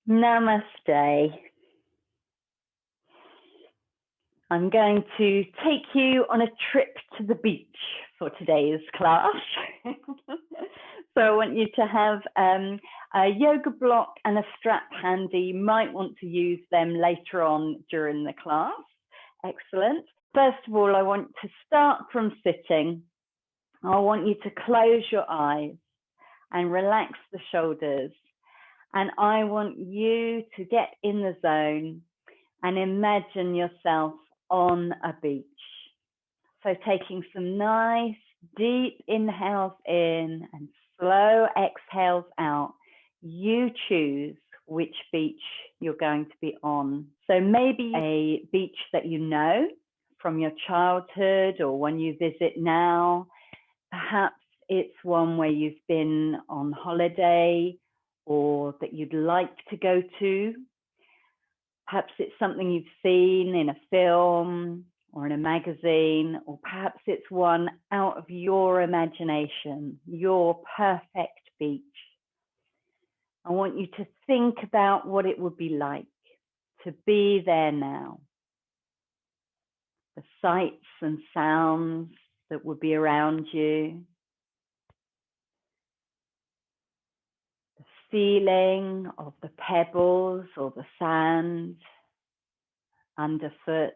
Namaste. I'm going to take you on a trip to the beach for today's class. So I want you to have a yoga block and a strap handy. You might want to use them later on during the class. Excellent. First of all, I want to start from sitting. I want you to close your eyes and relax the shoulders. And I want you to get in the zone and imagine yourself on a beach. So taking some nice deep inhales in and slow exhales out, you choose which beach you're going to be on. So maybe a beach that you know from your childhood or when you visit now. Perhaps it's one where you've been on holiday or that you'd like to go to. Perhaps it's something you've seen in a film or in a magazine, or perhaps it's one out of your imagination, your perfect beach. I want you to think about what it would be like to be there now. The sights and sounds that would be around you. The feeling of the pebbles or the sand underfoot.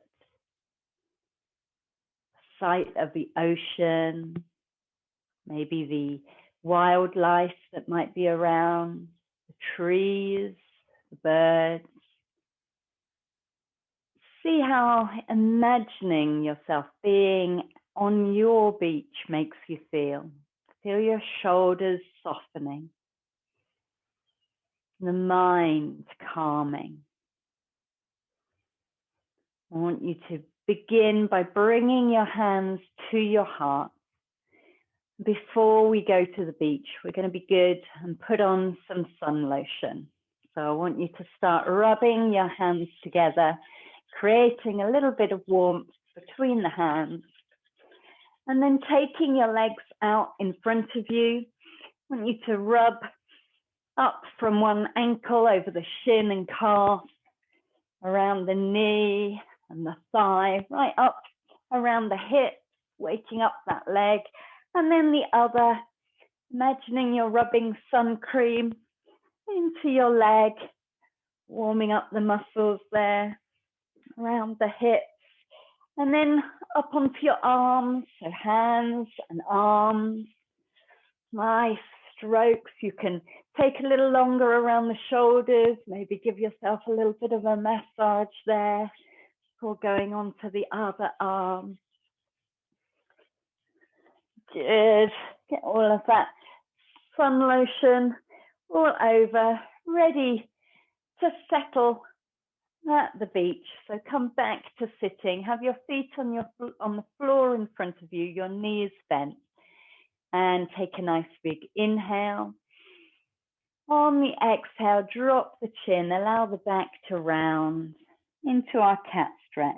The sight of the ocean. Maybe the wildlife that might be around. The trees, the birds. See how imagining yourself being on your beach makes you feel. Feel your shoulders softening. The mind calming. I want you to begin by bringing your hands to your heart. Before we go to the beach, we're going to be good and put on some sun lotion. So I want you to start rubbing your hands together, creating a little bit of warmth between the hands. And then taking your legs out in front of you, I want you to rub up from one ankle over the shin and calf, around the knee and the thigh, right up around the hip, waking up that leg. And then the other, imagining you're rubbing sun cream into your leg, warming up the muscles there, around the hips. And then up onto your arms, so hands and arms. Nice strokes. You can take a little longer around the shoulders, maybe give yourself a little bit of a massage there before going on to the other arm. Good. Get all of that sun lotion all over, ready to settle at the beach. So come back to sitting. Have your feet on the floor in front of you, your knees bent. And take a nice big inhale. On the exhale, drop the chin, allow the back to round into our cat stretch.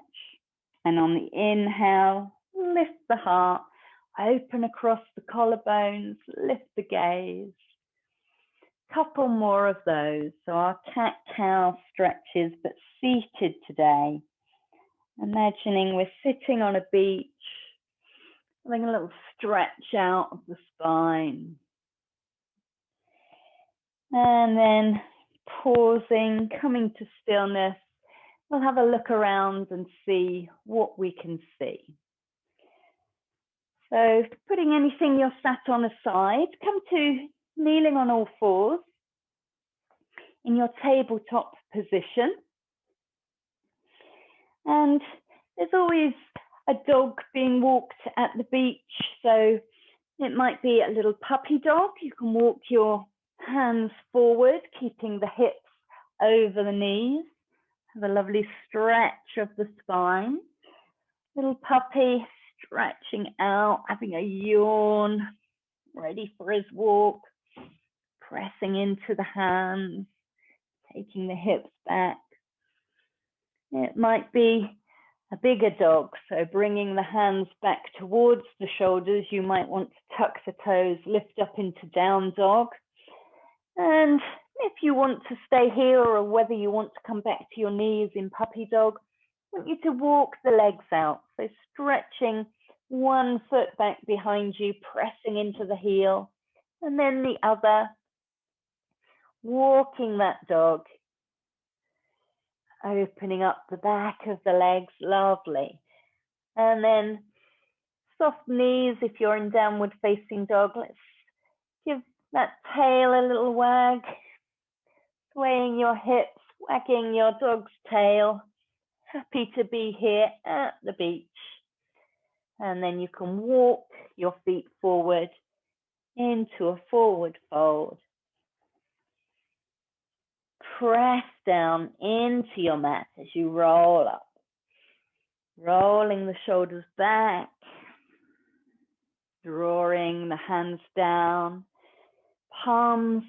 And on the inhale, lift the heart, open across the collarbones, lift the gaze. Couple more of those. So our cat-cow stretches, but seated today. Imagining we're sitting on a beach, having a little stretch out of the spine. And then pausing, coming to stillness. We'll have a look around and see what we can see. So putting anything you're sat on aside, come to kneeling on all fours in your tabletop position. And there's always a dog being walked at the beach. So it might be a little puppy dog. You can walk your hands forward, keeping the hips over the knees. Have a lovely stretch of the spine. Little puppy stretching out, having a yawn, ready for his walk. Pressing into the hands, taking the hips back. It might be a bigger dog, so bringing the hands back towards the shoulders. You might want to tuck the toes, lift up into down dog, and If you want to stay here or whether you want to come back to your knees in puppy dog, I want you to walk the legs out. So stretching one foot back behind you, pressing into the heel, and then the other, walking that dog, opening up the back of the legs, lovely. And then soft knees if you're in downward facing dog. Let's give that tail a little wag, swaying your hips, wagging your dog's tail. Happy to be here at the beach. And then you can walk your feet forward into a forward fold. Press down into your mat as you roll up, rolling the shoulders back, drawing the hands down, palms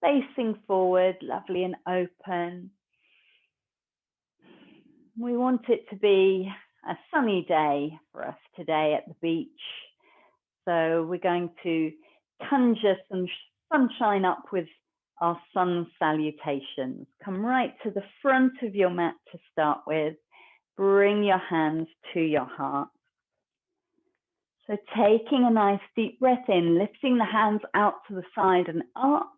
facing forward, lovely and open. We want it to be a sunny day for us today at the beach. So we're going to conjure some sunshine up with our sun salutations. Come right to the front of your mat to start with. Bring your hands to your heart. So taking a nice deep breath in, lifting the hands out to the side and up.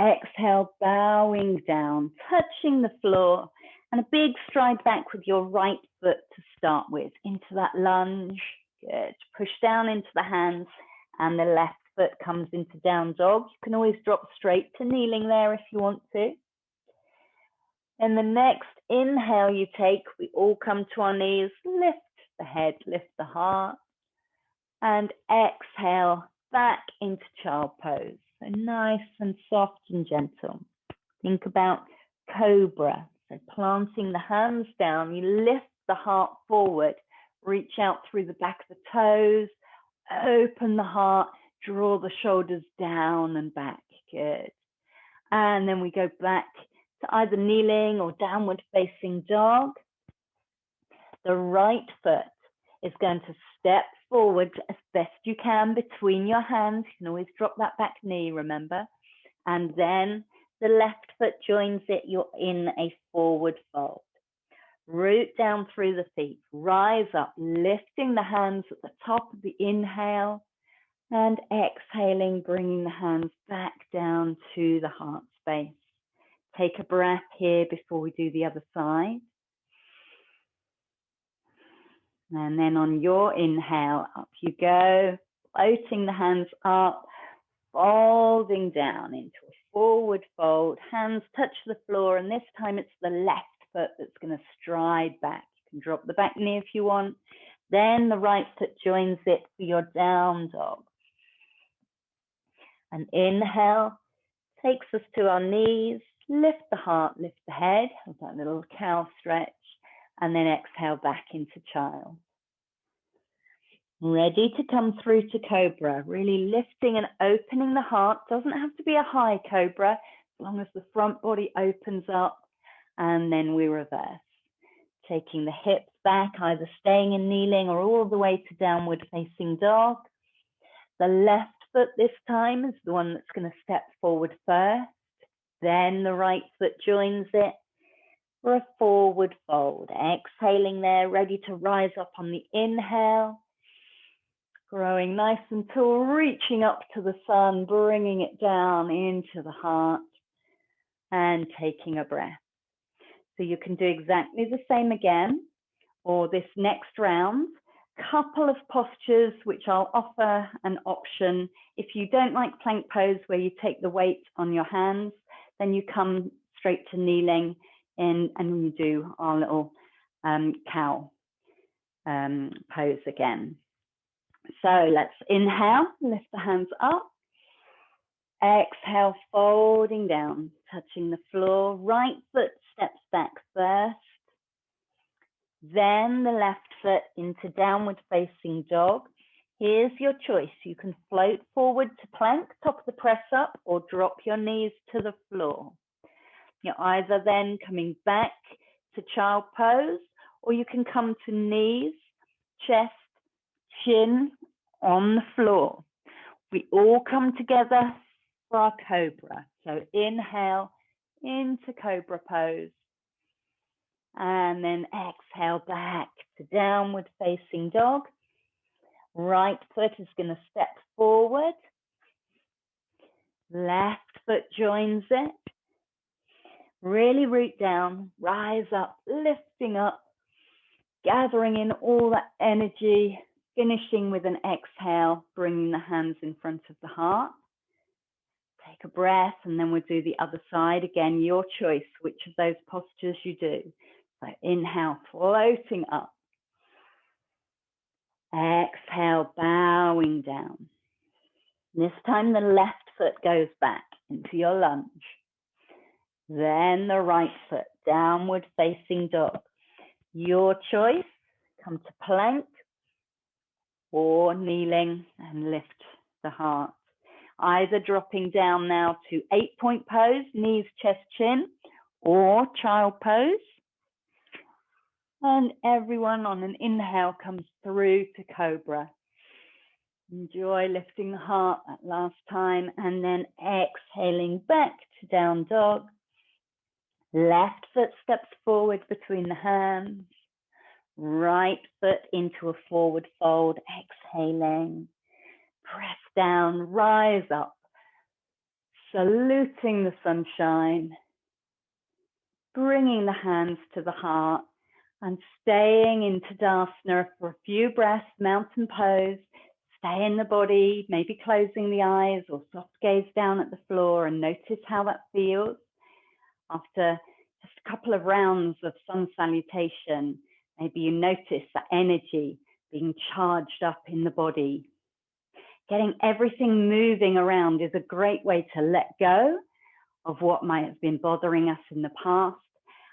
Exhale, bowing down, touching the floor, and a big stride back with your right foot to start with, into that lunge. Good. Push down into the hands, and the left foot comes into down dog. You can always drop straight to kneeling there if you want to. And the next inhale you take, we all come to our knees, lift the head, lift the heart, and exhale back into child pose. So nice and soft and gentle. Think about cobra. So planting the hands down, you lift the heart forward, reach out through the back of the toes, open the heart, draw the shoulders down and back. Good. And then we go back to either kneeling or downward facing dog. The right foot is going to step forward as best you can between your hands. You can always drop that back knee, remember. And then the left foot joins it. You're in a forward fold. Root down through the feet. Rise up, lifting the hands at the top of the inhale. And exhaling, bringing the hands back down to the heart space. Take a breath here before we do the other side. And then on your inhale, up you go, floating the hands up, folding down into a forward fold. Hands touch the floor, and this time it's the left foot that's going to stride back. You can drop the back knee if you want. Then the right foot joins it for your down dog. An inhale takes us to our knees, lift the heart, lift the head, with that little cow stretch, and then exhale back into child. Ready to come through to cobra, really lifting and opening the heart. Doesn't have to be a high cobra, as long as the front body opens up, and then we reverse. Taking the hips back, either staying in kneeling or all the way to downward facing dog. The left foot this time is the one that's going to step forward first. Then the right foot joins it for a forward fold. Exhaling there, ready to rise up on the inhale. Growing nice and tall, reaching up to the sun, bringing it down into the heart and taking a breath. So you can do exactly the same again, or this next round. Couple of postures which I'll offer an option. If you don't like plank pose where you take the weight on your hands, then you come straight to kneeling and you do our little cow pose again. So let's inhale, lift the hands up. Exhale, folding down, touching the floor. Right foot steps back first. Then the left foot into downward facing dog. Here's your choice. You can float forward to plank, top of the press up, or drop your knees to the floor. You're either then coming back to child pose, or you can come to knees, chest, chin on the floor. We all come together for our cobra. So inhale into cobra pose. And then exhale back to downward facing dog. Right foot is going to step forward. Left foot joins it. Really root down, rise up, lifting up, gathering in all that energy, finishing with an exhale, bringing the hands in front of the heart. Take a breath, and then we'll do the other side. Again, your choice, which of those postures you do. So inhale, floating up. Exhale, bowing down. This time the left foot goes back into your lunge. Then the right foot, downward facing dog. Your choice, come to plank or kneeling and lift the heart. Either dropping down now to 8-point pose, knees, chest, chin, or child pose. And everyone on an inhale comes through to cobra. Enjoy lifting the heart that last time, and then exhaling back to down dog. Left foot steps forward between the hands. Right foot into a forward fold, exhaling. Press down, rise up. Saluting the sunshine. Bringing the hands to the heart and staying in Tadasana for a few breaths, mountain pose. Stay in the body, maybe closing the eyes or soft gaze down at the floor and notice how that feels. After just a couple of rounds of sun salutation, maybe you notice that energy being charged up in the body. Getting everything moving around is a great way to let go of what might have been bothering us in the past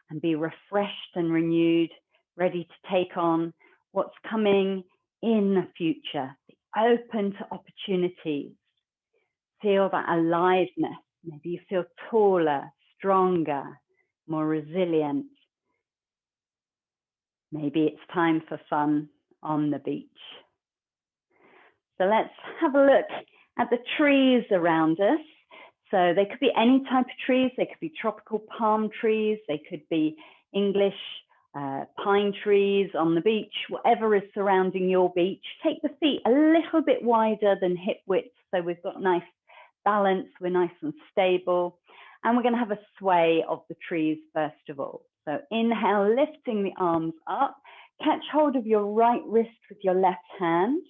and be refreshed and renewed, ready to take on what's coming in the future. Be open to opportunities. Feel that aliveness. Maybe you feel taller, stronger, more resilient. Maybe it's time for fun on the beach. So let's have a look at the trees around us. So they could be any type of trees. They could be tropical palm trees. They could be English pine trees on the beach, whatever is surrounding your beach. Take the feet a little bit wider than hip width so we've got nice balance, we're nice and stable. And we're going to have a sway of the trees first of all. So inhale, lifting the arms up. Catch hold of your right wrist with your left hand.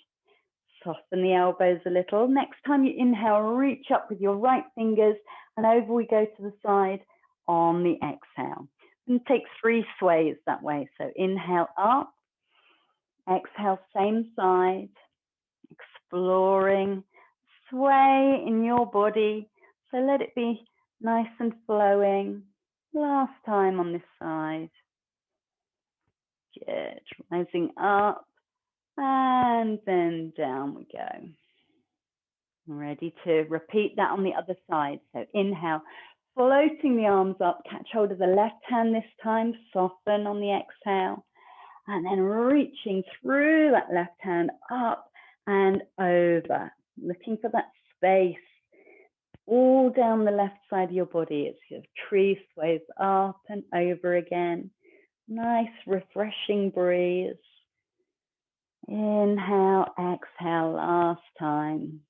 Soften the elbows a little. Next time you inhale, reach up with your right fingers and over we go to the side on the exhale. And take 3 sways that way. So inhale up, exhale same side, exploring, sway in your body. So let it be nice and flowing. Last time on this side. Good. Rising up and then down we go. Ready to repeat that on the other side. So inhale, floating the arms up, catch hold of the left hand this time, soften on the exhale, and then reaching through that left hand up and over, looking for that space all down the left side of your body. It's your tree sways up and over again. Nice, refreshing breeze. Inhale, exhale, last time.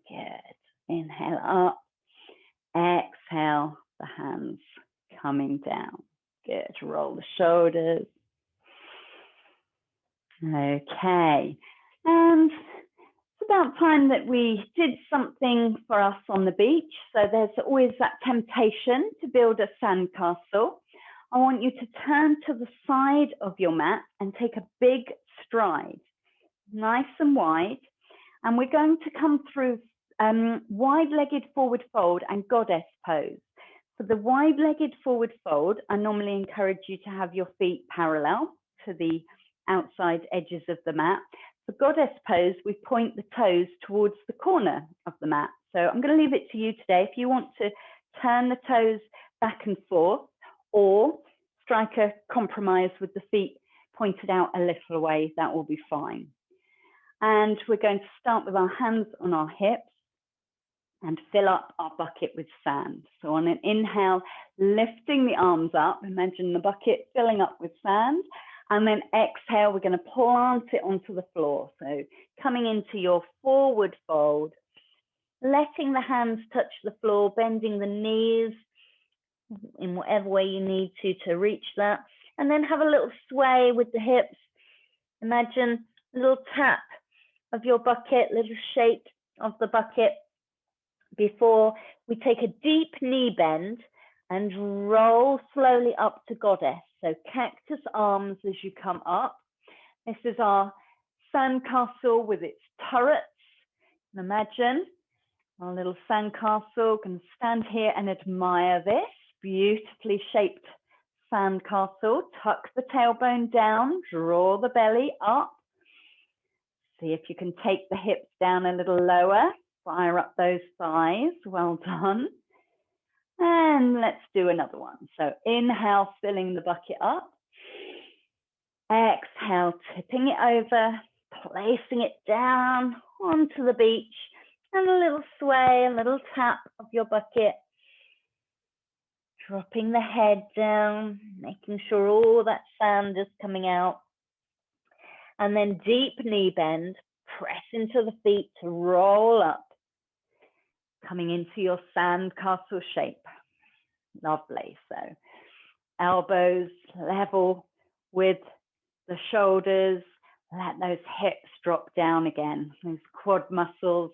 Good. Inhale up, exhale, the hands coming down. Good. Roll the shoulders. Okay. And it's about time that we did something for us on the beach. So there's always that temptation to build a sandcastle. I want you to turn to the side of your mat and take a big stride, nice and wide. And we're going to come through wide-legged forward fold and goddess pose. For the wide-legged forward fold, I normally encourage you to have your feet parallel to the outside edges of the mat. For goddess pose, we point the toes towards the corner of the mat. So I'm going to leave it to you today. If you want to turn the toes back and forth or strike a compromise with the feet pointed out a little away, that will be fine. And we're going to start with our hands on our hips. and fill up our bucket with sand. So on an inhale, lifting the arms up, imagine the bucket filling up with sand, and then exhale, we're going to plant it onto the floor. So coming into your forward fold, letting the hands touch the floor, bending the knees in whatever way you need to reach that, and then have a little sway with the hips. Imagine a little tap of your bucket, little shake of the bucket before we take a deep knee bend and roll slowly up to goddess. So cactus arms as you come up. This is our sandcastle with its turrets. And imagine our little sandcastle. Can stand here and admire this beautifully shaped sandcastle. Tuck the tailbone down, draw the belly up. See if you can take the hips down a little lower. Fire up those thighs. Well done. And let's do another one. So inhale, filling the bucket up. Exhale, tipping it over, placing it down onto the beach. And a little sway, a little tap of your bucket. Dropping the head down, making sure all that sand is coming out. And then deep knee bend, press into the feet to roll up. Coming into your sandcastle shape. Lovely. So elbows level with the shoulders. Let those hips drop down again. Those quad muscles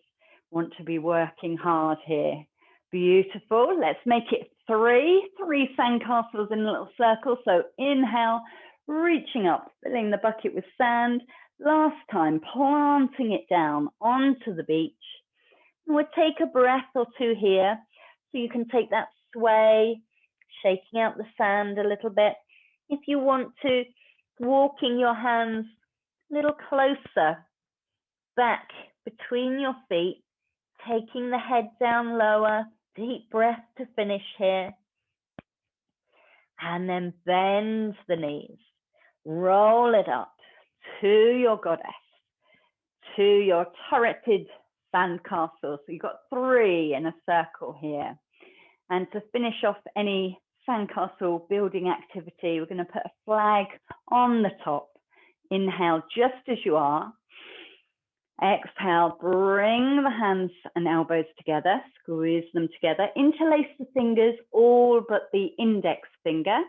want to be working hard here. Beautiful. Let's make it three sandcastles in a little circle. So inhale, reaching up, filling the bucket with sand. Last time, planting it down onto the beach. We'll take a breath or two here. So you can take that sway, shaking out the sand a little bit. If you want to, walking your hands a little closer back between your feet, taking the head down lower, deep breath to finish here. And then bend the knees, roll it up to your goddess, to your turreted sandcastle. So you've got three in a circle here. And to finish off any sandcastle building activity, we're going to put a flag on the top. Inhale just as you are. Exhale, bring the hands and elbows together, squeeze them together, interlace the fingers, all but the index finger.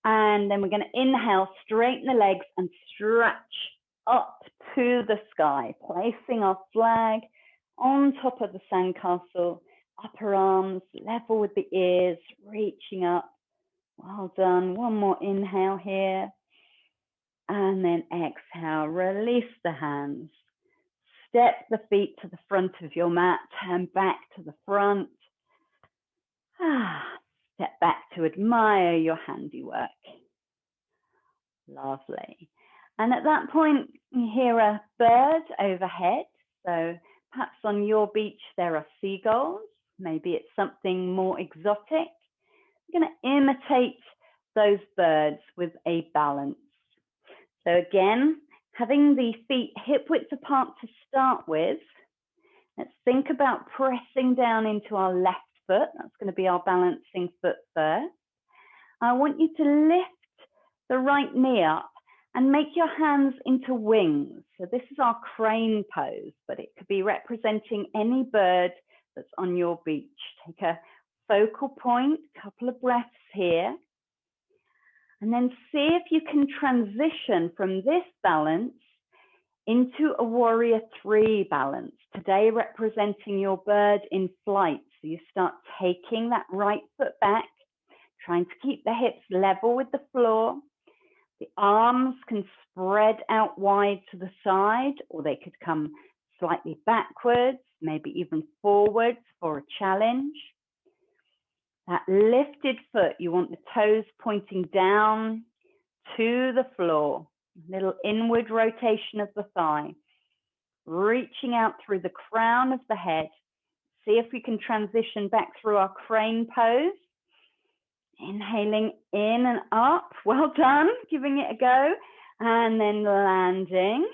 And then we're going to inhale, straighten the legs and stretch up to the sky, placing our flag on top of the sandcastle, upper arms level with the ears, reaching up. Well done. One more inhale here. And then exhale, release the hands. Step the feet to the front of your mat, turn back to the front. Step back to admire your handiwork. Lovely. And at that point, you hear a bird overhead. So perhaps on your beach, there are seagulls. Maybe it's something more exotic. You're going to imitate those birds with a balance. So again, having the feet hip width apart to start with, let's think about pressing down into our left foot. That's going to be our balancing foot first. I want you to lift the right knee up and make your hands into wings. So this is our crane pose, but it could be representing any bird that's on your beach. Take a focal point, couple of breaths here. And then see if you can transition from this balance into a warrior three balance. Today representing your bird in flight. So you start taking that right foot back, trying to keep the hips level with the floor. The arms can spread out wide to the side, or they could come slightly backwards, maybe even forwards for a challenge. That lifted foot, you want the toes pointing down to the floor. A little inward rotation of the thigh. Reaching out through the crown of the head. See if we can transition back through our crane pose. Inhaling in and up. Well done. Giving it a go. And then landing.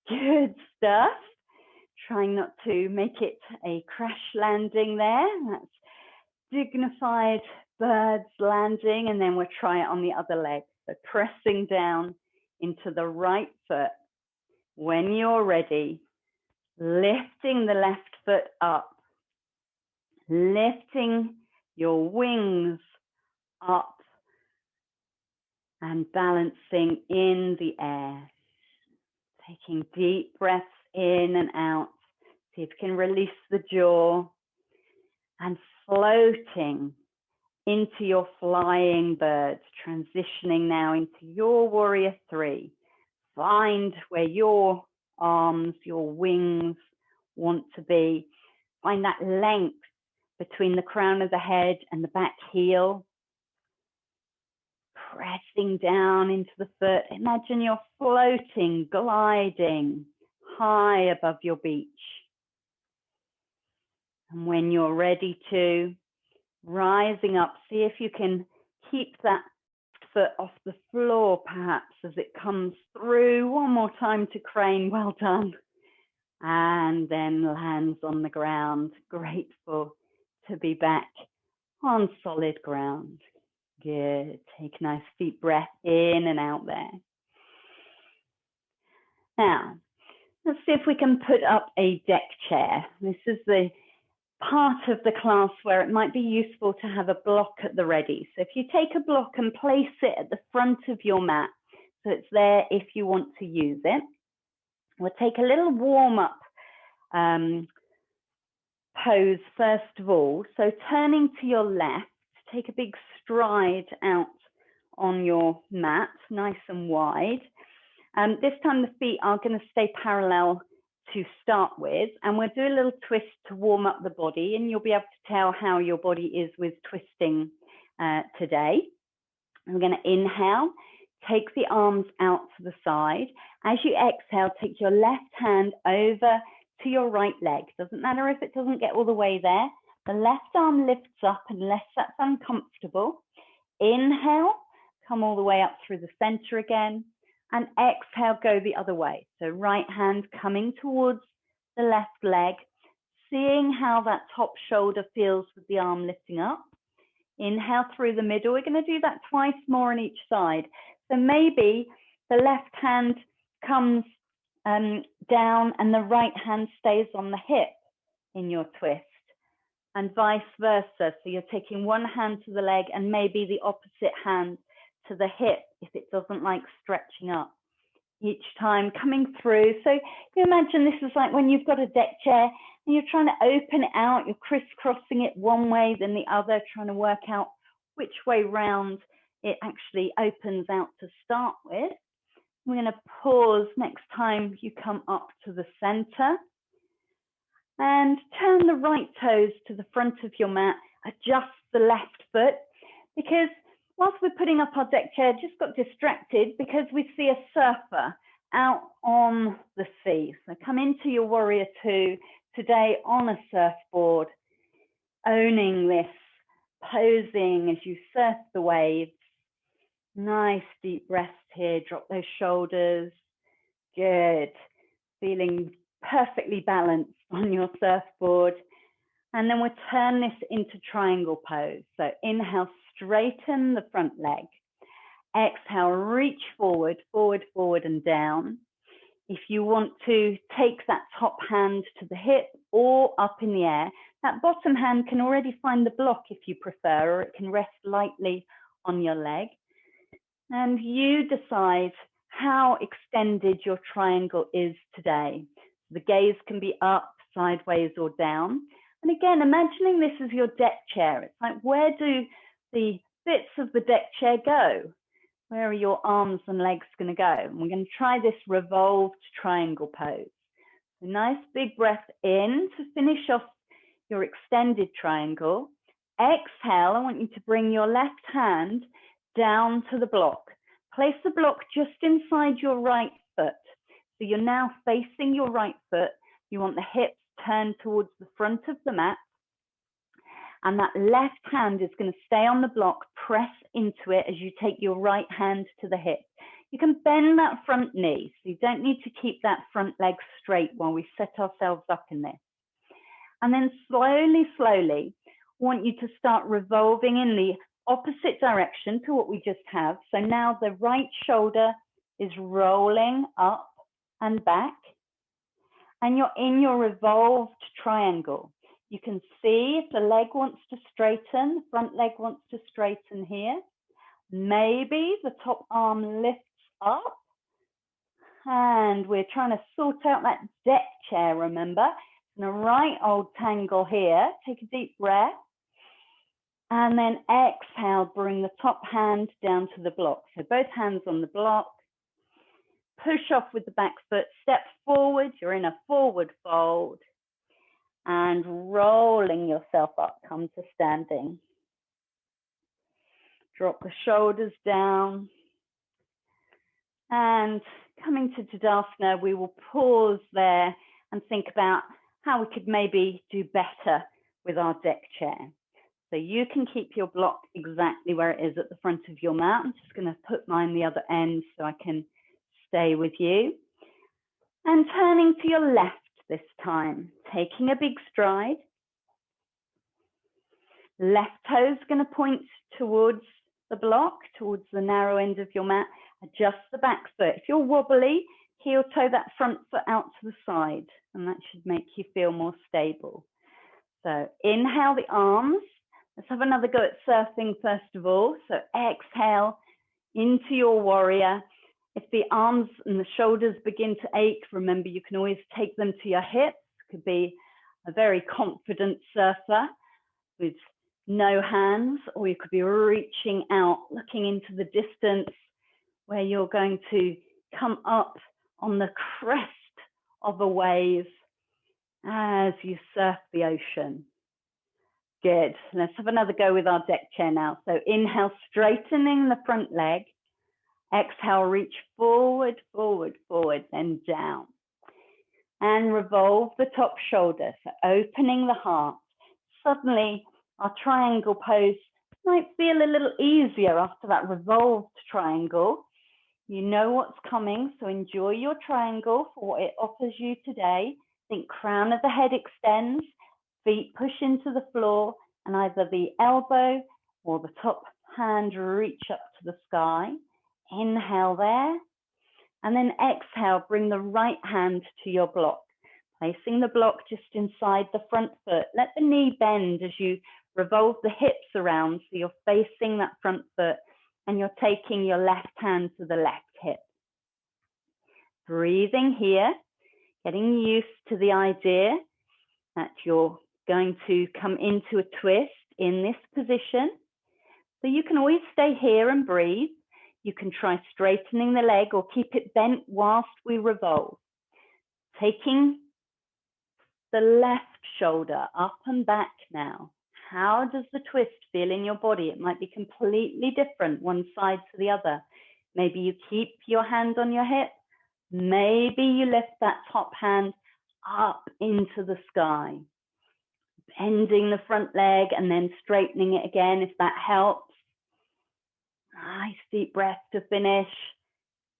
Good stuff. Trying not to make it a crash landing there. That's dignified bird's landing, and then we'll try it on the other leg. So pressing down into the right foot. When you're ready, lifting the left foot up, lifting your wings up and balancing in the air. Taking deep breaths in and out. See if you can release the jaw and floating into your flying bird, transitioning now into your warrior three. Find where your arms, your wings want to be. Find that length between the crown of the head and the back heel. Pressing down into the foot. Imagine you're floating, gliding high above your beach. And when you're ready to, rising up, see if you can keep that foot off the floor perhaps as it comes through. One more time to crane, well done. And then lands on the ground, grateful to be back on solid ground. Good, take a nice deep breath in and out there. Now, let's see if we can put up a deck chair. This is the part of the class where it might be useful to have a block at the ready. So if you take a block and place it at the front of your mat, so it's there if you want to use it. We'll take a little warm-up pose first of all. So turning to your left, take a big stride out on your mat, nice and wide. This time the feet are going to stay parallel to start with, and we'll do a little twist to warm up the body, and you'll be able to tell how your body is with twisting today. We're going to inhale, take the arms out to the side. As you exhale, take your left hand over to your right leg. Doesn't matter if it doesn't get all the way there. The left arm lifts up unless that's uncomfortable. Inhale, come all the way up through the center again, and exhale, go the other way. So right hand coming towards the left leg, seeing how that top shoulder feels with the arm lifting up. Inhale through the middle. We're going to do that twice more on each side. So maybe the left hand comes down and the right hand stays on the hip in your twist, and vice versa. So you're taking one hand to the leg and maybe the opposite hand to the hip if it doesn't like stretching up. Each time coming through. So you imagine this is like when you've got a deck chair and you're trying to open it out, you're crisscrossing it one way then the other, trying to work out which way round it actually opens out to start with. We're going to pause next time you come up to the center and turn the right toes to the front of your mat, adjust the left foot, because whilst we're putting up our deck chair, just got distracted because we see a surfer out on the sea. So come into your warrior two today on a surfboard, owning this, posing as you surf the waves. Nice deep breaths here, drop those shoulders. Good, feeling perfectly balanced on your surfboard. And then we'll turn this into triangle pose. So inhale, straighten the front leg. Exhale, reach forward, forward, forward and down. If you want to take that top hand to the hip or up in the air, that bottom hand can already find the block if you prefer, or it can rest lightly on your leg. And you decide how extended your triangle is today. The gaze can be up, sideways or down. And again, imagining this as your deck chair. It's like, where do the bits of the deck chair go? Where are your arms and legs going to go? And we're going to try this revolved triangle pose. A nice big breath in to finish off your extended triangle. Exhale, I want you to bring your left hand down to the block. Place the block just inside your right foot. So you're now facing your right foot. You want the hips turned towards the front of the mat. And that left hand is going to stay on the block, press into it as you take your right hand to the hip. You can bend that front knee, so you don't need to keep that front leg straight while we set ourselves up in this. And then slowly, slowly, I want you to start revolving in the opposite direction to what we just have. So now the right shoulder is rolling up and back, and you're in your revolved triangle. You can see if the leg wants to straighten, the front leg wants to straighten here. Maybe the top arm lifts up, and we're trying to sort out that deck chair, remember? In a right old tangle here. Take a deep breath. And then exhale, bring the top hand down to the block. So both hands on the block. Push off with the back foot, step forward. You're in a forward fold. And rolling yourself up, come to standing. Drop the shoulders down. And coming to Tadasana, we will pause there and think about how we could maybe do better with our deck chair. So you can keep your block exactly where it is at the front of your mat. I'm just going to put mine the other end so I can stay with you. And turning to your left this time, taking a big stride. Left toe's going to point towards the block, towards the narrow end of your mat. Adjust the back foot. If you're wobbly, heel toe that front foot out to the side, and that should make you feel more stable. So inhale the arms. Let's have another go at surfing first of all. So exhale into your warrior. If the arms and the shoulders begin to ache, remember you can always take them to your hips. Could be a very confident surfer with no hands, or you could be reaching out, looking into the distance where you're going to come up on the crest of a wave as you surf the ocean. Good. Let's have another go with our deck chair now. So inhale, straightening the front leg. Exhale, reach forward, forward, forward, then down. And revolve the top shoulder, so opening the heart. Suddenly, our triangle pose might feel a little easier after that revolved triangle. You know what's coming, so enjoy your triangle for what it offers you today. Think crown of the head extends, feet push into the floor, and either the elbow or the top hand reach up to the sky. Inhale there, and then exhale, bring the right hand to your block, placing the block just inside the front foot. Let the knee bend as you revolve the hips around, so you're facing that front foot, and you're taking your left hand to the left hip. Breathing here, getting used to the idea that you're going to come into a twist in this position. So you can always stay here and breathe. You can try straightening the leg or keep it bent whilst we revolve. Taking the left shoulder up and back now. How does the twist feel in your body? It might be completely different one side to the other. Maybe you keep your hand on your hip. Maybe you lift that top hand up into the sky. Bending the front leg and then straightening it again if that helps. Nice deep breath to finish.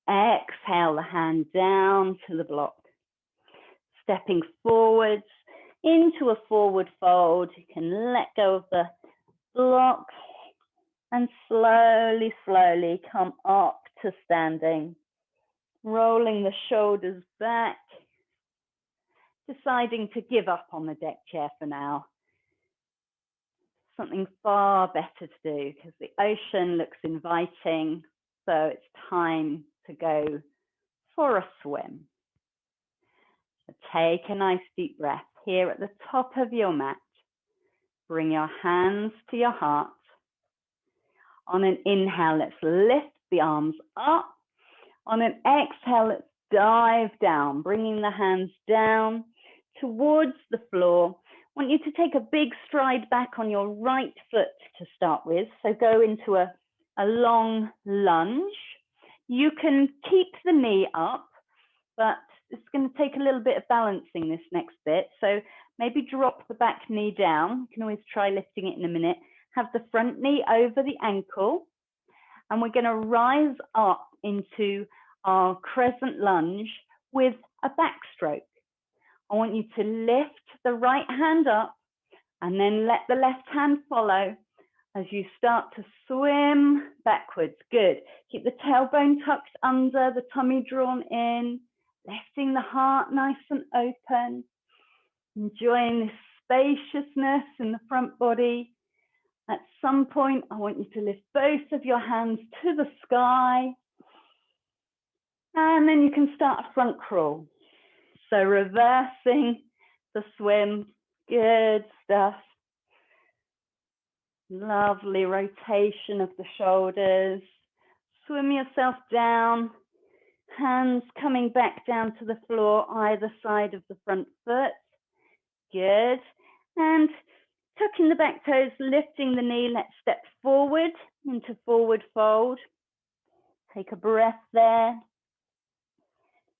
Exhale the hand down to the block. Stepping forwards into a forward fold. You can let go of the block and slowly, slowly come up to standing. Rolling the shoulders back. Deciding to give up on the deck chair for now. Something far better to do because the ocean looks inviting, so it's time to go for a swim. So take a nice deep breath here at the top of your mat. Bring your hands to your heart. On an inhale, let's lift the arms up. On an exhale, let's dive down, bringing the hands down towards the floor. I want you to take a big stride back on your right foot to start with. So go into a long lunge. You can keep the knee up, but it's going to take a little bit of balancing this next bit. So maybe drop the back knee down. You can always try lifting it in a minute. Have the front knee over the ankle and we're going to rise up into our crescent lunge with a backstroke. I want you to lift the right hand up and then let the left hand follow as you start to swim backwards. Good. Keep the tailbone tucked under, the tummy drawn in, lifting the heart nice and open, enjoying this spaciousness in the front body. At some point, I want you to lift both of your hands to the sky, and then you can start a front crawl. So reversing the swim. Good stuff. Lovely rotation of the shoulders. Swim yourself down. Hands coming back down to the floor, either side of the front foot. Good. And tucking the back toes, lifting the knee. Let's step forward into forward fold. Take a breath there.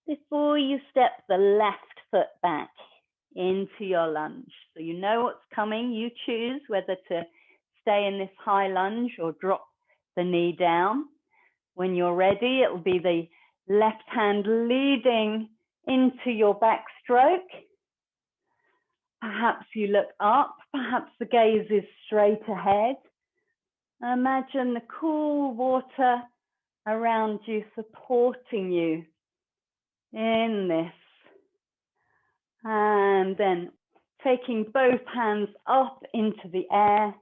Before you step the left foot back into your lunge. So you know what's coming. You choose whether to stay in this high lunge or drop the knee down. When you're ready, it will be the left hand leading into your backstroke. Perhaps you look up, perhaps the gaze is straight ahead. Imagine the cool water around you supporting you in this. And then taking both hands up into the air.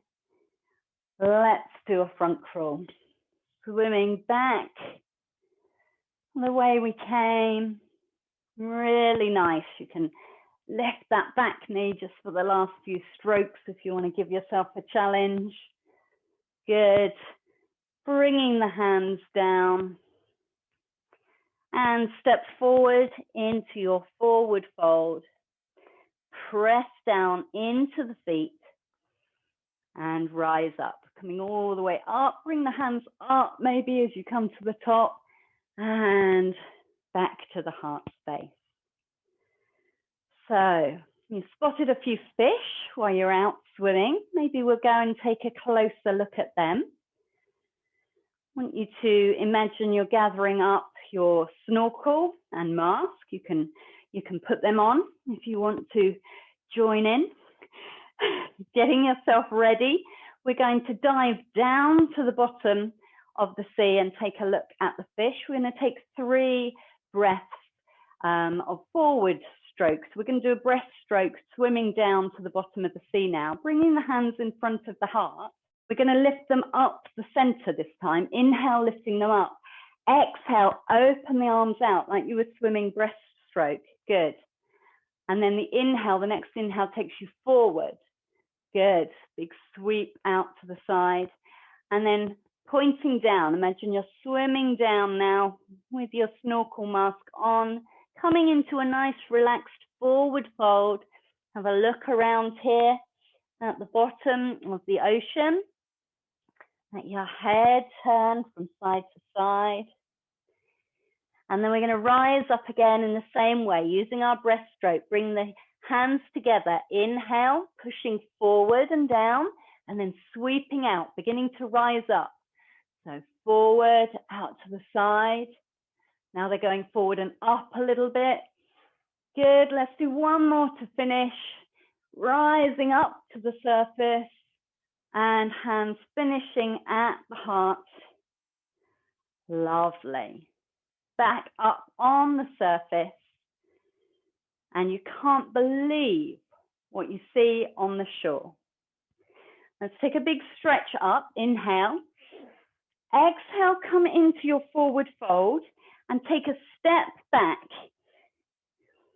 Let's do a front crawl. Swimming back the way we came. Really nice. You can lift that back knee just for the last few strokes if you want to give yourself a challenge. Good. Bringing the hands down. And step forward into your forward fold. Press down into the feet and rise up. Coming all the way up. Bring the hands up maybe as you come to the top and back to the heart space. So you spotted a few fish while you're out swimming. Maybe we'll go and take a closer look at them. I want you to imagine you're gathering up your snorkel and mask. You can put them on if you want to join in. Getting yourself ready. We're going to dive down to the bottom of the sea and take a look at the fish. We're going to take 3 breaths of forward strokes. We're going to do a breaststroke swimming down to the bottom of the sea now, bringing the hands in front of the heart. We're going to lift them up the center this time. Inhale, lifting them up. Exhale, open the arms out like you were swimming breaststroke. Good. And then the inhale, the next inhale takes you forward. Good. Big sweep out to the side. And then pointing down. Imagine you're swimming down now with your snorkel mask on, coming into a nice relaxed forward fold. Have a look around here at the bottom of the ocean. Let your head turn from side to side. And then we're going to rise up again in the same way, using our breaststroke. Bring the hands together. Inhale, pushing forward and down, and then sweeping out, beginning to rise up. So forward, out to the side. Now they're going forward and up a little bit. Good. Let's do one more to finish. Rising up to the surface and hands finishing at the heart. Lovely. Back up on the surface. And you can't believe what you see on the shore. Let's take a big stretch up. Inhale. Exhale, come into your forward fold and take a step back.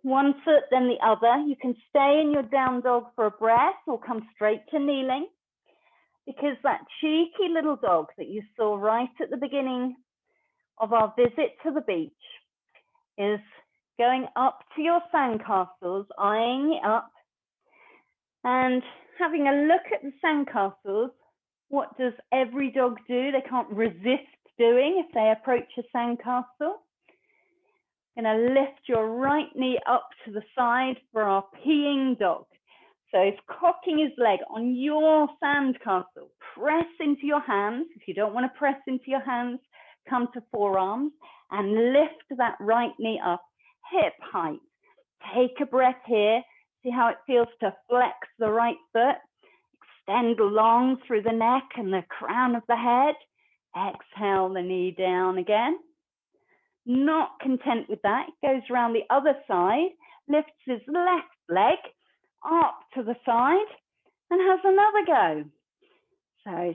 One foot, then the other. You can stay in your down dog for a breath or come straight to kneeling, because that cheeky little dog that you saw right at the beginning of our visit to the beach is going up to your sandcastles, eyeing it up and having a look at the sandcastles. What does every dog do? They can't resist doing if they approach a sandcastle. Going to lift your right knee up to the side for our peeing dog. So he's cocking his leg on your sandcastle. Press into your hands. If you don't want to press into your hands, come to forearms and lift that right knee up, hip height. Take a breath here. See how it feels to flex the right foot. Extend long through the neck and the crown of the head. Exhale the knee down again. Not content with that, goes around the other side, lifts his left leg up to the side and has another go. So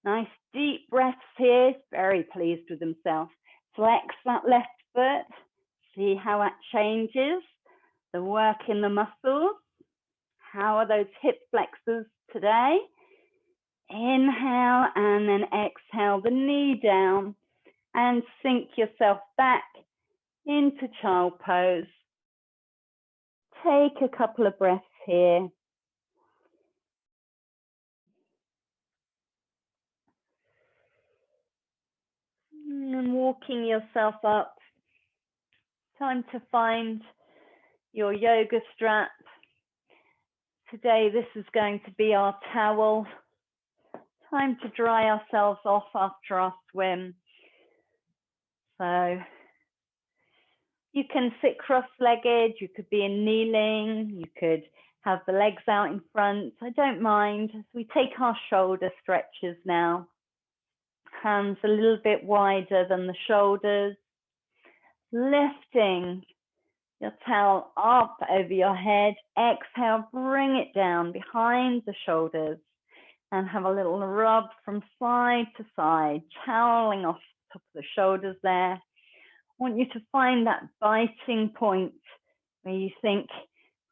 nice deep breaths here, very pleased with himself. Flex that left foot, see how that changes, the work in the muscles. How are those hip flexors today? Inhale and then exhale the knee down and sink yourself back into child pose. Take a couple of breaths here. And walking yourself up. Time to find your yoga strap. Today this is going to be our towel. Time to dry ourselves off after our swim. So you can sit cross-legged, you could be in kneeling, you could have the legs out in front. I don't mind. As we take our shoulder stretches now. Hands a little bit wider than the shoulders. Lifting your towel up over your head. Exhale, bring it down behind the shoulders. And have a little rub from side to side, toweling off the top of the shoulders there. I want you to find that biting point where you think,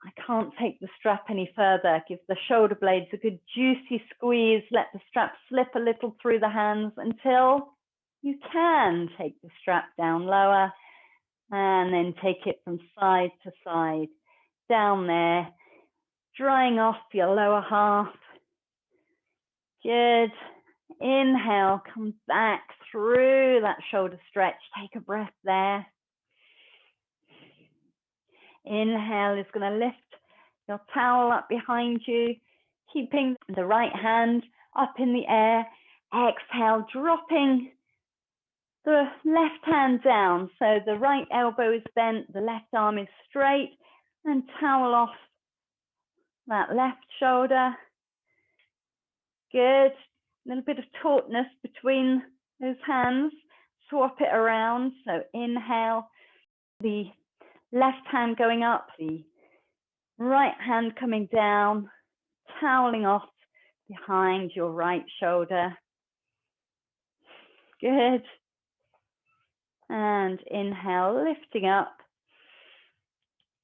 I can't take the strap any further. Give the shoulder blades a good juicy squeeze. Let the strap slip a little through the hands until you can take the strap down lower and then take it from side to side, down there, drying off your lower half. Good. Inhale, come back through that shoulder stretch. Take a breath there. Inhale is going to lift your towel up behind you, keeping the right hand up in the air. Exhale, dropping the left hand down. So the right elbow is bent, the left arm is straight, and towel off that left shoulder. Good. A little bit of tautness between those hands. Swap it around. So inhale, the left hand going up, the right hand coming down, toweling off behind your right shoulder. Good. And inhale, lifting up.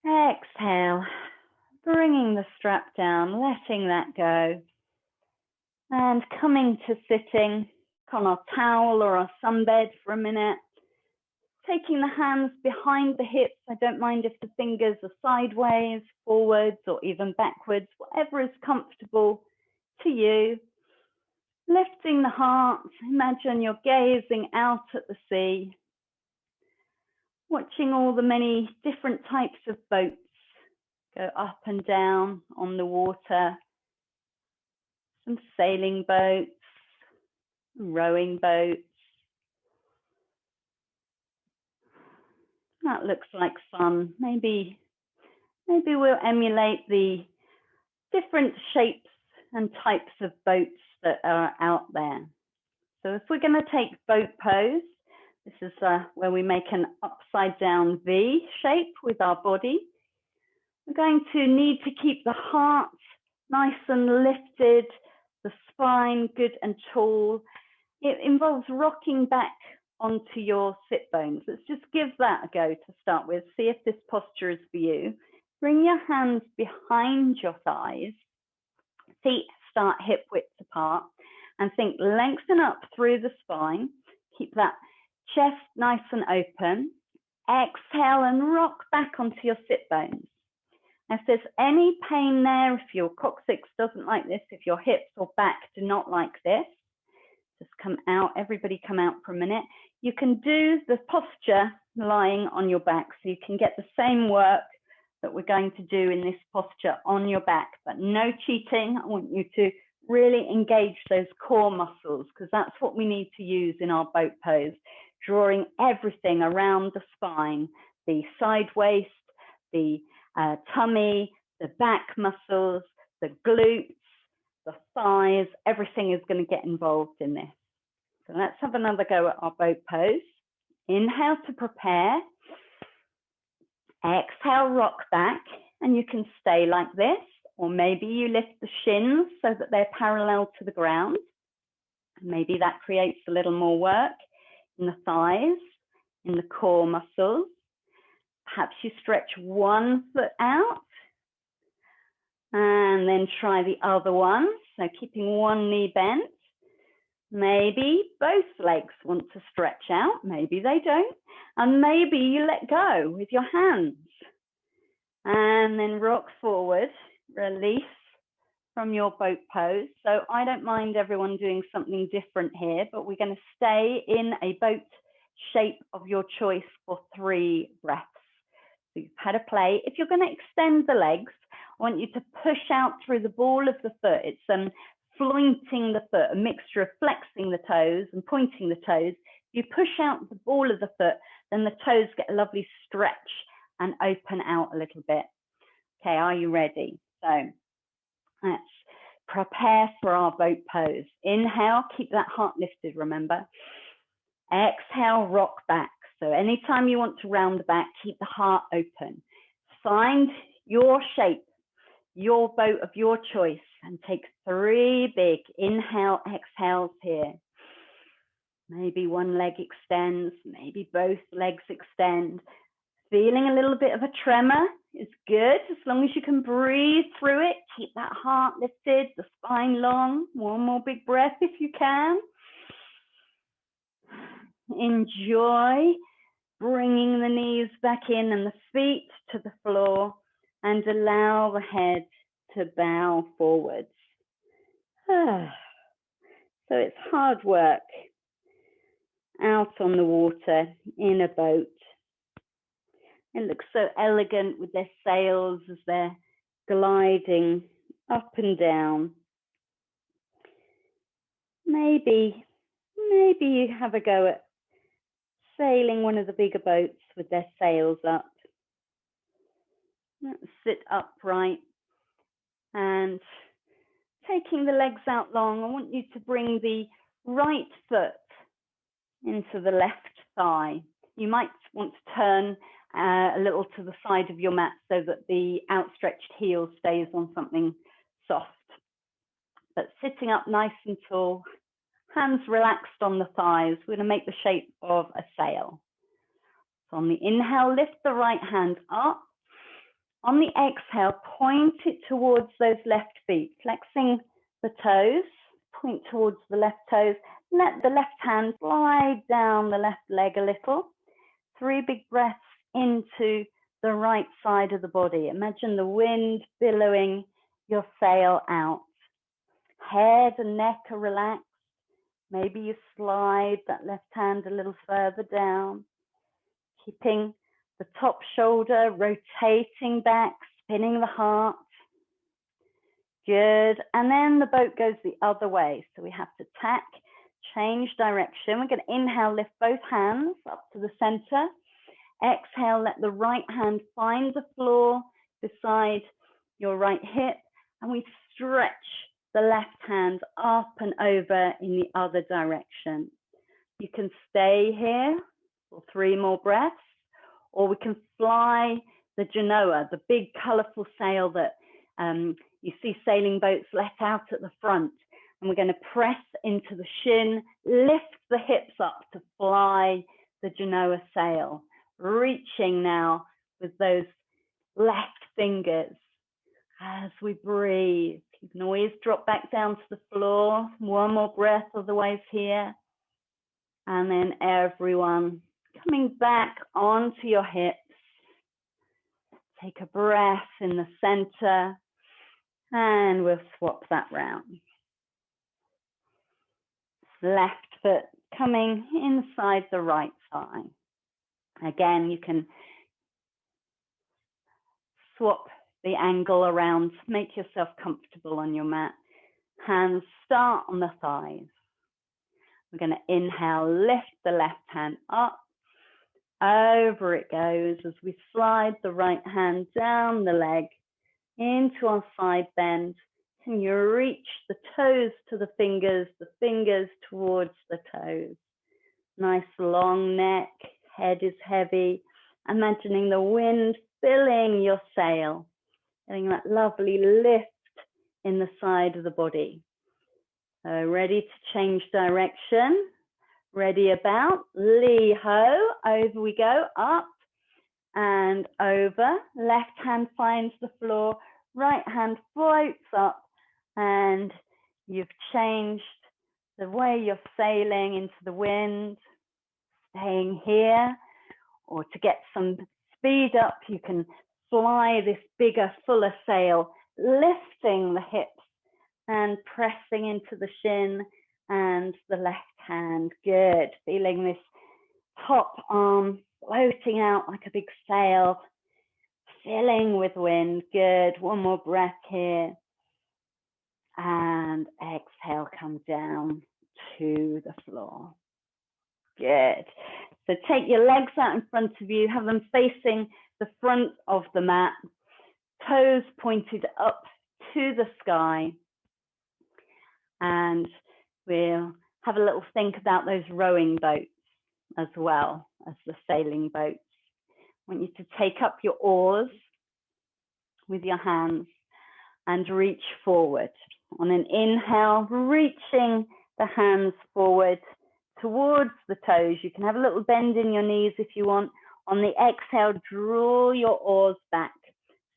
Exhale, bringing the strap down, letting that go. And coming to sitting on our towel or our sunbed for a minute. Taking the hands behind the hips. I don't mind if the fingers are sideways, forwards, or even backwards, whatever is comfortable to you. Lifting the heart. Imagine you're gazing out at the sea. Watching all the many different types of boats go up and down on the water. Some sailing boats, rowing boats. That looks like fun. Maybe we'll emulate the different shapes and types of boats that are out there. So if we're going to take boat pose, this is where we make an upside down V shape with our body. We're going to need to keep the heart nice and lifted, the spine good and tall. It involves rocking back onto your sit bones. Let's just give that a go to start with. See if this posture is for you. Bring your hands behind your thighs. Feet start hip width apart. And think lengthen up through the spine. Keep that chest nice and open. Exhale and rock back onto your sit bones. If there's any pain there, if your coccyx doesn't like this, if your hips or back do not like this, just come out. Everybody come out for a minute. You can do the posture lying on your back, so you can get the same work that we're going to do in this posture on your back, but no cheating. I want you to really engage those core muscles, because that's what we need to use in our boat pose, drawing everything around the spine, the side waist, the tummy, the back muscles, the glutes, the thighs. Everything is going to get involved in this. So let's have another go at our boat pose. Inhale to prepare. Exhale, rock back, and you can stay like this, or maybe you lift the shins so that they're parallel to the ground. Maybe that creates a little more work in the thighs, in the core muscles. Perhaps you stretch one foot out and then try the other one. So keeping one knee bent. Maybe both legs want to stretch out, maybe they don't. And maybe you let go with your hands. And then rock forward, release from your boat pose. So I don't mind everyone doing something different here, but we're going to stay in a boat shape of your choice for 3 breaths. So you've had a play. If you're going to extend the legs, I want you to push out through the ball of the foot. It's flointing the foot, a mixture of flexing the toes and pointing the toes. If you push out the ball of the foot, then the toes get a lovely stretch and open out a little bit. Okay, are you ready? So let's prepare for our boat pose. Inhale, keep that heart lifted, remember. Exhale, rock back. So anytime you want to round the back, keep the heart open. Find your shape, your boat of your choice, and take 3 big inhale, exhales here. Maybe one leg extends, maybe both legs extend. Feeling a little bit of a tremor is good, as long as you can breathe through it. Keep that heart lifted, the spine long. One more big breath if you can. Enjoy bringing the knees back in and the feet to the floor, and allow the head to bow forwards. So it's hard work out on the water in a boat. It looks so elegant with their sails as they're gliding up and down. Maybe you have a go at sailing one of the bigger boats with their sails up. Let's sit upright and taking the legs out long. I want you to bring the right foot into the left thigh. You might want to turn a little to the side of your mat so that the outstretched heel stays on something soft. But sitting up nice and tall, hands relaxed on the thighs, we're going to make the shape of a sail. So on the inhale, lift the right hand up. On the exhale, point it towards those left feet, flexing the toes, point towards the left toes. Let the left hand slide down the left leg a little. 3 big breaths into the right side of the body. Imagine the wind billowing your sail out. Head and neck are relaxed. Maybe you slide that left hand a little further down, keeping the top shoulder rotating back, spinning the heart. Good. And then the boat goes the other way. So we have to tack, change direction. We're going to inhale, lift both hands up to the center. Exhale, let the right hand find the floor beside your right hip. And we stretch the left hand up and over in the other direction. You can stay here for 3 more breaths, or we can fly the genoa, the big colorful sail that you see sailing boats let out at the front. And we're going to press into the shin, lift the hips up to fly the genoa sail, reaching now with those left fingers as we breathe. You can always drop back down to the floor. 1 more breath otherwise here. And then everyone coming back onto your hips. Take a breath in the center and we'll swap that round. Left foot coming inside the right thigh. Again, you can swap the angle around, make yourself comfortable on your mat. Hands start on the thighs. We're going to inhale, lift the left hand up. Over it goes as we slide the right hand down the leg into our side bend. Can you reach the toes to the fingers towards the toes? Nice long neck, head is heavy. Imagining the wind filling your sail, getting that lovely lift in the side of the body. So ready to change direction. Ready about, lee-ho, over we go, up and over. Left hand finds the floor, right hand floats up, and you've changed the way you're sailing into the wind, staying here, or to get some speed up, you can fly this bigger, fuller sail, lifting the hips and pressing into the shin and the left hand. Good. Feeling this top arm floating out like a big sail, filling with wind. Good. One more breath here. And exhale, come down to the floor. Good. So take your legs out in front of you, have them facing the front of the mat, toes pointed up to the sky. And we'll have a little think about those rowing boats as well as the sailing boats. I want you to take up your oars with your hands and reach forward. On an inhale, reaching the hands forward towards the toes. You can have a little bend in your knees if you want. On the exhale, draw your oars back.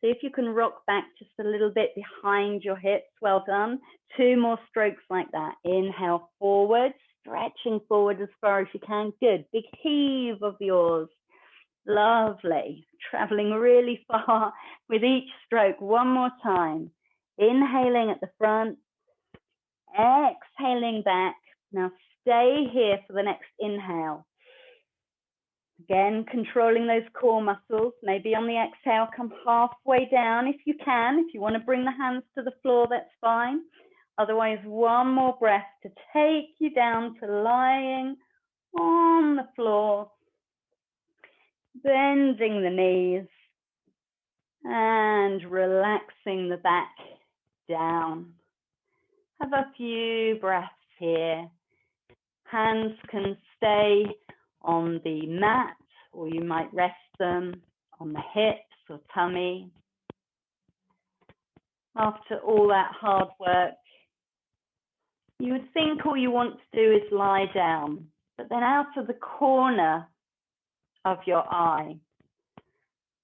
See if you can rock back just a little bit behind your hips. Well done. 2 more strokes like that. Inhale forward, stretching forward as far as you can. Good. Big heave of the oars. Lovely. Traveling really far with each stroke. One more time. Inhaling at the front, exhaling back. Now stay here for the next inhale. Again, controlling those core muscles. Maybe on the exhale, come halfway down if you can. If you want to bring the hands to the floor, that's fine. Otherwise, one more breath to take you down to lying on the floor, bending the knees and relaxing the back down. Have a few breaths here. Hands can stay on the mat, or you might rest them on the hips or tummy. After all that hard work, you would think all you want to do is lie down, but then out of the corner of your eye,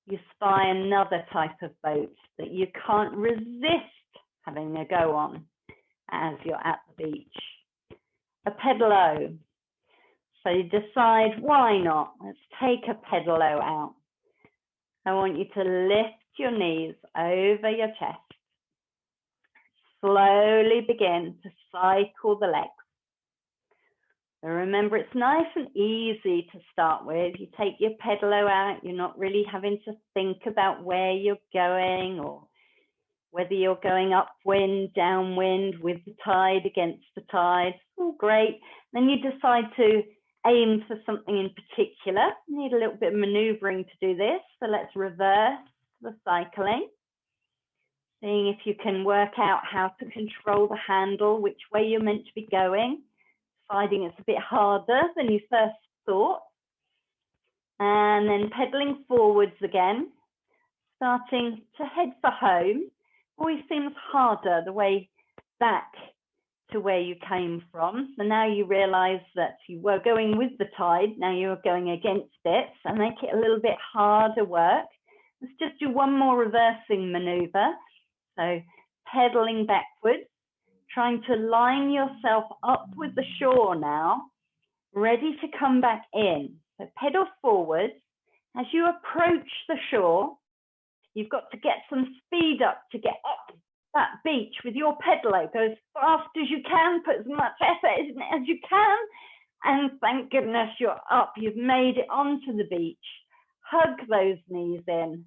you spy another type of boat that you can't resist having a go on as you're at the beach. A pedalo. So you decide, why not? Let's take a pedalo out. I want you to lift your knees over your chest. Slowly begin to cycle the legs. So remember, it's nice and easy to start with. You take your pedalo out. You're not really having to think about where you're going or whether you're going upwind, downwind, with the tide, against the tide. All great. Then you decide to aim for something in particular. You need a little bit of maneuvering to do this. So let's reverse the cycling. Seeing if you can work out how to control the handle, which way you're meant to be going. Finding it's a bit harder than you first thought. And then pedaling forwards again, starting to head for home. Always seems harder the way back to where you came from. So now you realize that you were going with the tide, now you're going against it, so make it a little bit harder work. Let's just do one more reversing maneuver. So pedaling backwards, trying to line yourself up with the shore now, ready to come back in. So pedal forwards. As you approach the shore, you've got to get some speed up to get up that beach with your pedalo. Go as fast as you can, put as much effort in it as you can, and thank goodness you're up. You've made it onto the beach. Hug those knees in.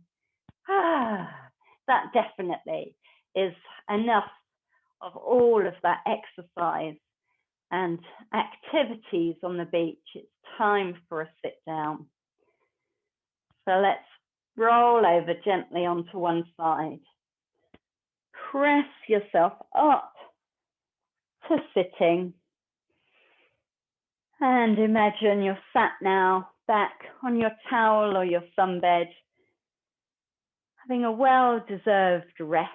That definitely is enough of all of that exercise and activities on the beach. It's time for a sit down. So let's roll over gently onto one side. Press yourself up to sitting. And imagine you're sat now back on your towel or your sunbed, having a well-deserved rest.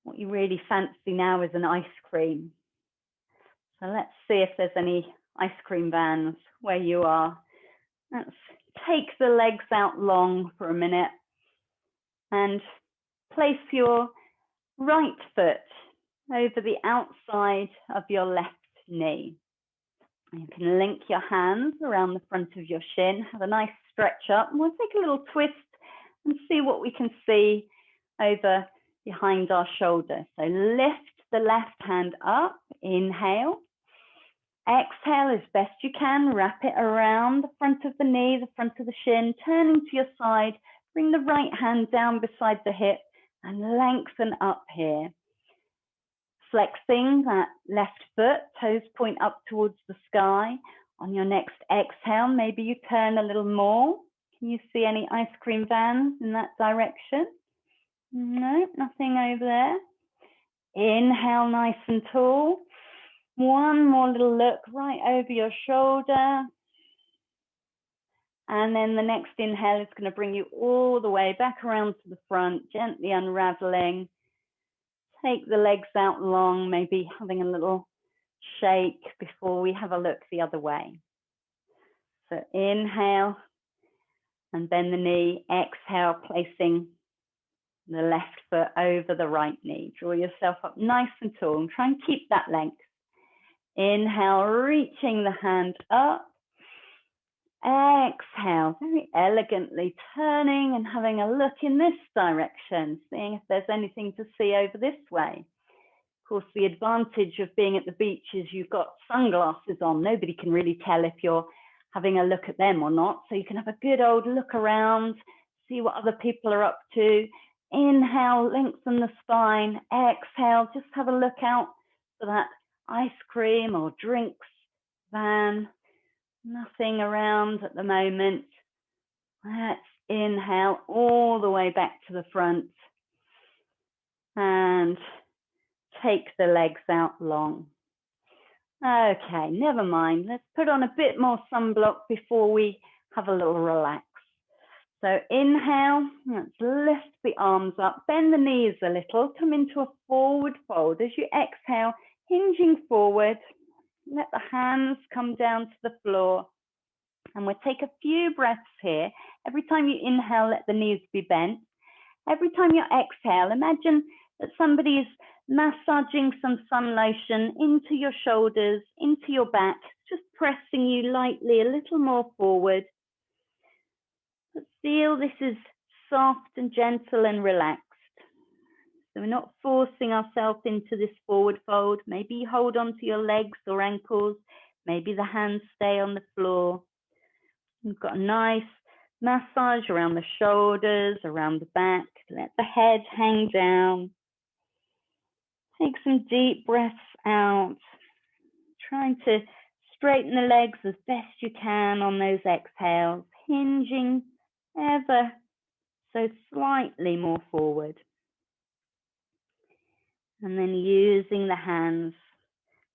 What you really fancy now is an ice cream. So let's see if there's any ice cream vans where you are. Let's take the legs out long for a minute and place your right foot over the outside of your left knee. You can link your hands around the front of your shin, have a nice stretch up, and we'll take a little twist and see what we can see over behind our shoulder. So lift the left hand up, inhale. Exhale as best you can, wrap it around the front of the knee, the front of the shin, turning to your side, bring the right hand down beside the hip and lengthen up here. Flexing that left foot, toes point up towards the sky. On your next exhale, maybe you turn a little more. Can you see any ice cream vans in that direction? No, nothing over there. Inhale nice and tall. One more little look right over your shoulder. And then the next inhale is going to bring you all the way back around to the front, gently unraveling. Take the legs out long, maybe having a little shake before we have a look the other way. So inhale and bend the knee. Exhale, placing the left foot over the right knee. Draw yourself up nice and tall and try and keep that length. Inhale, reaching the hand up. Exhale, very elegantly turning and having a look in this direction, seeing if there's anything to see over this way. Of course, the advantage of being at the beach is you've got sunglasses on. Nobody can really tell if you're having a look at them or not. So you can have a good old look around, see what other people are up to. Inhale, lengthen the spine. Exhale, just have a look out for that ice cream or drinks van. Nothing around at the moment. Let's inhale all the way back to the front and take the legs out long. Okay, never mind. Let's put on a bit more sunblock before we have a little relax. So inhale, let's lift the arms up, bend the knees a little, come into a forward fold. As you exhale, hinging forward, let the hands come down to the floor. And we'll take a few breaths here. Every time you inhale, let the knees be bent. Every time you exhale, imagine that somebody is massaging some sun lotion into your shoulders, into your back, just pressing you lightly a little more forward. But feel this is soft and gentle and relaxed. So we're not forcing ourselves into this forward fold. Maybe you hold on to your legs or ankles. Maybe the hands stay on the floor. You've got a nice massage around the shoulders, around the back. Let the head hang down. Take some deep breaths out. Trying to straighten the legs as best you can on those exhales, hinging ever so slightly more forward. And then using the hands,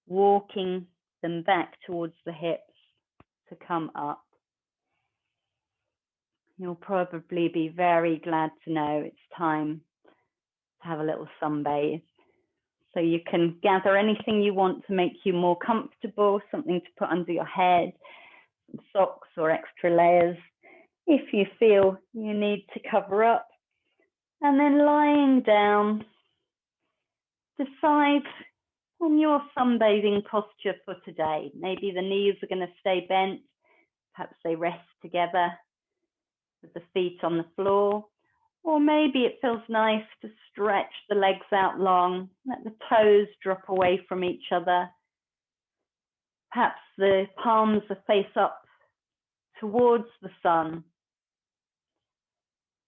walking them back towards the hips to come up. You'll probably be very glad to know it's time to have a little sunbathe. So you can gather anything you want to make you more comfortable, something to put under your head, some socks or extra layers if you feel you need to cover up. And then lying down, decide on your sunbathing posture for today. Maybe the knees are going to stay bent, perhaps they rest together with the feet on the floor, or maybe it feels nice to stretch the legs out long, let the toes drop away from each other. Perhaps the palms are face up towards the sun.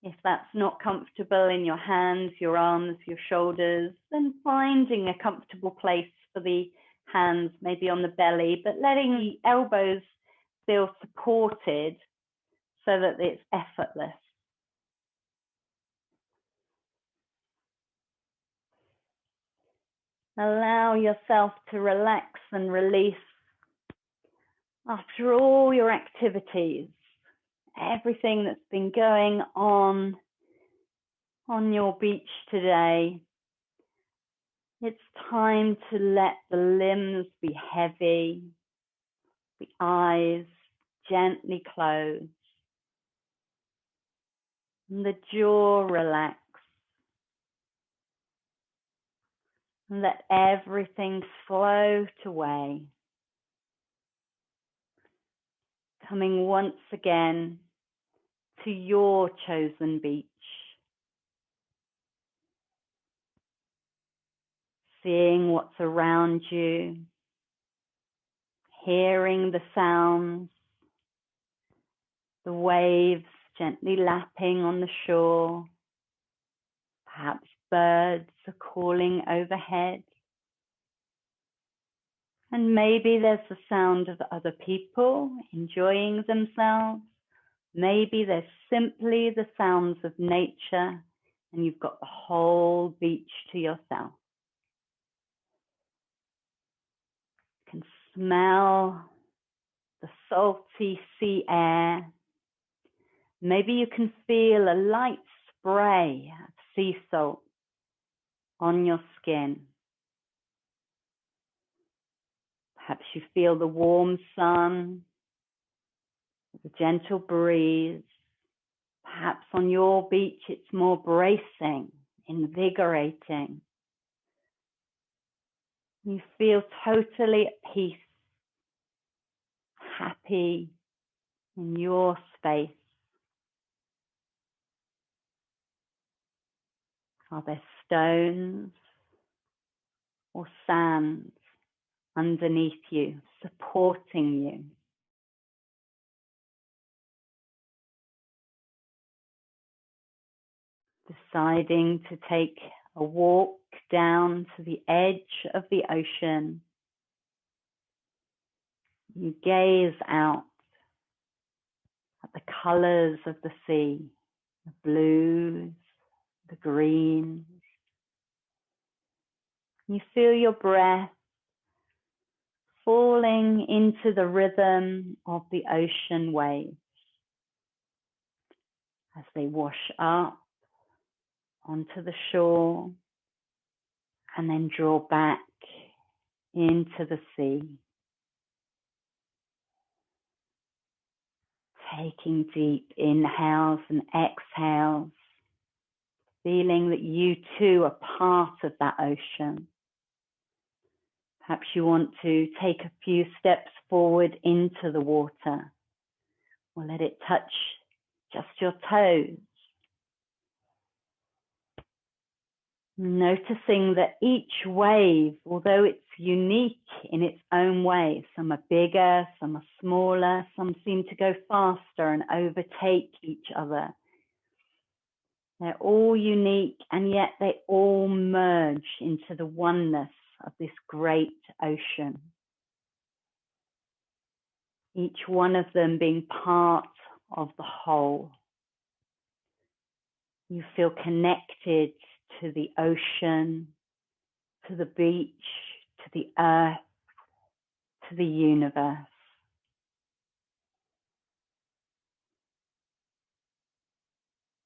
If that's not comfortable in your hands, your arms, your shoulders, then finding a comfortable place for the hands, maybe on the belly, but letting the elbows feel supported so that it's effortless. Allow yourself to relax and release after all your activities, everything that's been going on your beach today. It's time to let the limbs be heavy, the eyes gently close, and the jaw relax. And let everything float away. Coming once again to your chosen beach. Seeing what's around you, hearing the sounds, the waves gently lapping on the shore. Perhaps birds are calling overhead. And maybe there's the sound of other people enjoying themselves. Maybe there's simply the sounds of nature and you've got the whole beach to yourself. You can smell the salty sea air. Maybe you can feel a light spray of sea salt on your skin. Perhaps you feel the warm sun, the gentle breeze. Perhaps on your beach it's more bracing, invigorating. You feel totally at peace, happy in your space. Are there stones or sand underneath you, supporting you? Deciding to take a walk down to the edge of the ocean. You gaze out at the colors of the sea, the blues, the greens. You feel your breath falling into the rhythm of the ocean waves as they wash up onto the shore and then draw back into the sea. Taking deep inhales and exhales, feeling that you too are part of that ocean. Perhaps you want to take a few steps forward into the water, or let it touch just your toes. Noticing that each wave, although it's unique in its own way, some are bigger, some are smaller, some seem to go faster and overtake each other. They're all unique, and yet they all merge into the oneness of this great ocean. Each one of them being part of the whole. You feel connected to the ocean, to the beach, to the earth, to the universe.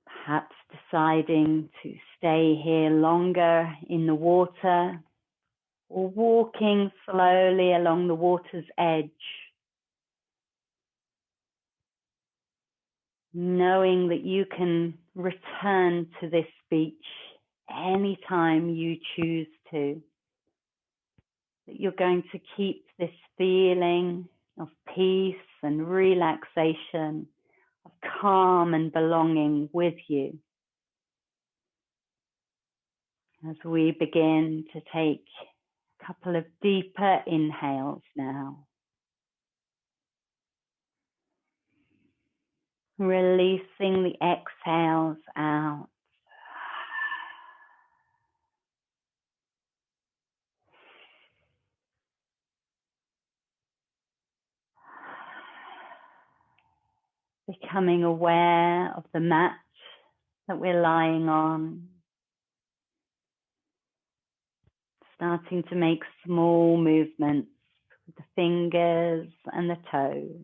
Perhaps deciding to stay here longer in the water, or walking slowly along the water's edge, knowing that you can return to this beach anytime you choose to, that you're going to keep this feeling of peace and relaxation, of calm and belonging with you. As we begin to take a couple of deeper inhales now. Releasing the exhales out. Becoming aware of the mat that we're lying on. Starting to make small movements with the fingers and the toes.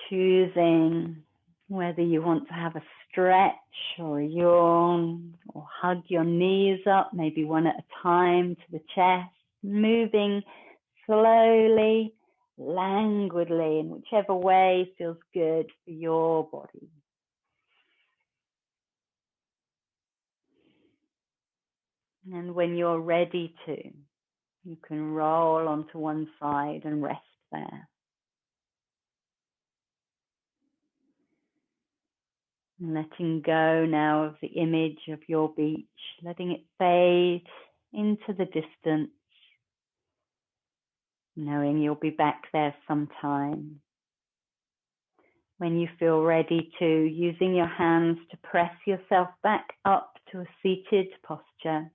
Choosing whether you want to have a stretch or a yawn, or hug your knees up, maybe one at a time to the chest, moving slowly, languidly, in whichever way feels good for your body. And when you're ready to, you can roll onto one side and rest there. And letting go now of the image of your beach, letting it fade into the distance, knowing you'll be back there sometime. When you feel ready to, using your hands to press yourself back up to a seated posture.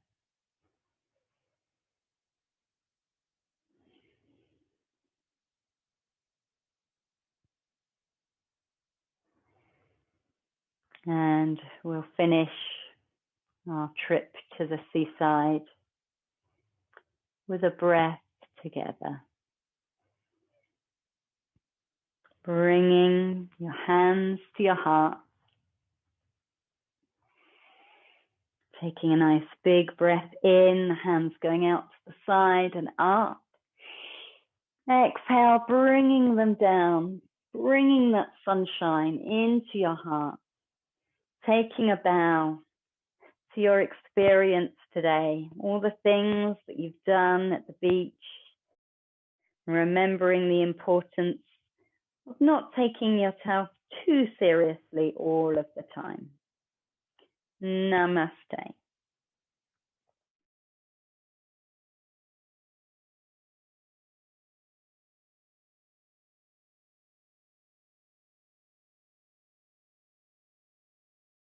And we'll finish our trip to the seaside with a breath together. Bringing your hands to your heart. Taking a nice big breath in, the hands going out to the side and up. Exhale, bringing them down, bringing that sunshine into your heart. Taking a bow to your experience today, all the things that you've done at the beach, remembering the importance of not taking yourself too seriously all of the time. Namaste.